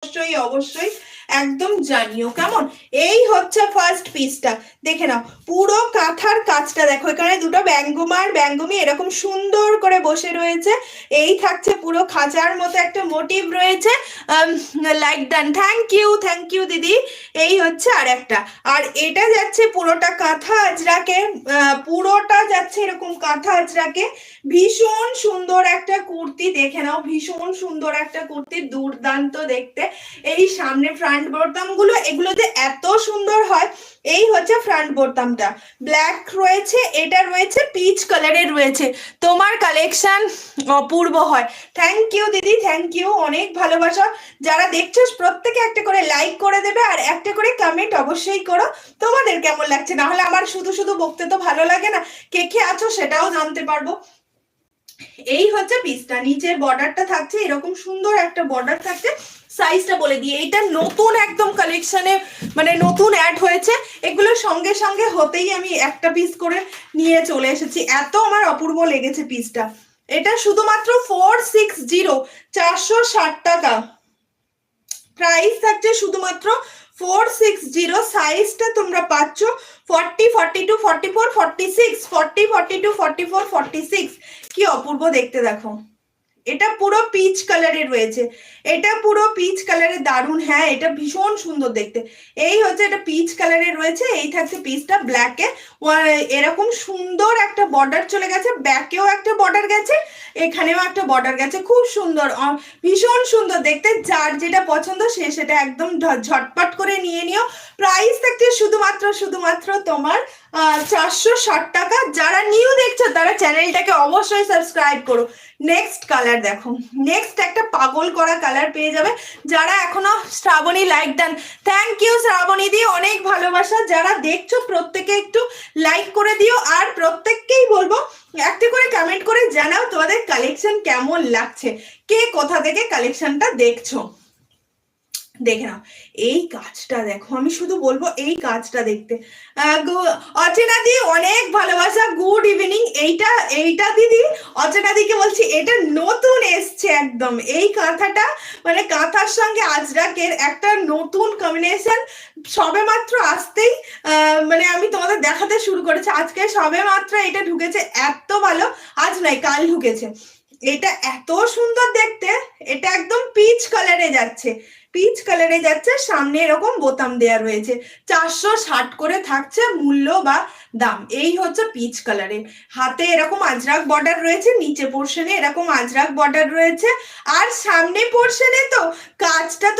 অবশ্যই অবশ্যই একদম জানিও কেমন। এই হচ্ছে ফার্স্ট পিসটা, দেখে নাও পুরো কাঁথার কাজটা দেখো, এখানে দুটো ব্যঙ্গমার ব্যঙ্গমি এরকম সুন্দর করে বসে রয়েছে। এই থাকছে পুরো খাঁচার মতো একটা মোটিভ রয়েছে। লাইক ডান, থ্যাংক ইউ দিদি। এই হচ্ছে আর একটা, আর এটা যাচ্ছে পুরোটা কাঁথা আজরাকে, পুরোটা যাচ্ছে এরকম কাঁথা আজরাকে। ভীষণ সুন্দর একটা কুর্তি, দেখে নাও ভীষণ সুন্দর একটা কুর্তি, দুর্দান্ত দেখতে। এই সামনে ফ্রন্ট বোতাম গুলো, এগুলো যে এত সুন্দর হয়। এই হচ্ছে ফ্রন্ট বোতামটা ব্ল্যাক রয়েছে, এটা রয়েছে পিচ কালারের রয়েছে। তোমার কালেকশন অপূর্ব হয়। থ্যাংক ইউ দিদি, থ্যাংক ইউ, অনেক ভালোবাসা। যারা দেখছো প্রত্যেকে একটা করে লাইক করে দেবে আর একটা করে কমেন্ট অবশ্যই করো তোমাদের কেমন লাগছে। না হলে আমার শুধু শুধু বকতে তো ভালো লাগে না, কে কে আছো সেটাও জানতে পারবো। এই হচ্ছে পিসটা, নিচের বর্ডারটা থাকছে এরকম সুন্দর একটা বর্ডার থাকছে। সাইজটা বলে দিই, এটা নতুন একদম কালেকশনে, মানে নতুন অ্যাড হয়েছে। এগুলোর সঙ্গে সঙ্গে হতেই আমি একটা পিস করে নিয়ে চলে এসেছি, এত আমার অপূর্ব লেগেছে পিসটা। এটা শুধুমাত্র 460, 460 টাকা প্রাইস থাকছে, শুধুমাত্র 460। সাইজটা তোমরা পাচ্ছ 40, 42, 44, 46, 40, 42, 44, 46। কি অপূর্ব দেখতে দেখো। এটা পুরো পিচ কালারের রয়েছে, এটা পুরো পিচ কালারের, দারুণ। হ্যাঁ, এটা ভীষণ সুন্দর দেখতে। এই হচ্ছে এটা পিচ কালারের রয়েছে, এই থাকছে পিসটা ব্ল্যাকে। এরকম সুন্দর একটা বর্ডার চলে গেছে, ব্যাকেও একটা বর্ডার গেছে, এখানেও একটা বর্ডার গেছে, খুব সুন্দর, ভীষণ সুন্দর দেখতে। যার যেটা পছন্দ সে সেটা একদম ঝটপট করে নিয়ে নিও। প্রাইস থাকছে শুধুমাত্র তোমার 460 টাকা। যারা নিউ দেখছো তারা চ্যানেলটাকে অবশ্যই সাবস্ক্রাইব করো। নেক্সট কালার দেখো, নেক্সট একটা পাগল করা কালার পেয়ে যাবে। যারা এখনো শ্রাবণী লাইক দেন, থ্যাংক ইউ শ্রাবণী দি, অনেক ভালোবাসা। যারা দেখছো প্রত্যেকে একটু লাইক করে দিও, আর প্রত্যেককেই বলবো একটা করে কমেন্ট করে জানাও তোমাদের কালেকশন কেমন লাগছে, কে কোথা থেকে কালেকশনটা দেখছো। দেখে নাও এই কাজটা দেখো, আমি শুধু বলবো এই কাজটা দেখতে। অচেনা দি অনেক ভালোবাসা, গুড ইভিনিং। এইটা দিদি, অচেনা দিকে বলছি, এটা নতুন এসছে একদম এই কাঁথাটা, মানে কাঁথার সঙ্গে আজরাকের একটা নতুন কম্বিনেশন সবে মাত্র আসতেই, মানে আমি তোমাদের দেখাতে শুরু করেছি আজকে, সবে মাত্র এটা ঢুকেছে, এত ভালো, আজ নয় কাল ঢুকেছে। এটা এত সুন্দর দেখতে, এটা একদম পিচ কালারে যাচ্ছে, পিচ কালারে যাচ্ছে, সামনে এরকম বোতাম দেয়া রয়েছে। 460 করে থাকছে মূল্য বা দাম। এই হচ্ছে পিচ কালারে, হাতে এরকম আজরাক বর্ডার রয়েছে, নিচে পোর্শনে এরকম আজরাক বর্ডার রয়েছে, আর সামনে পোর্শনে তো কাজটা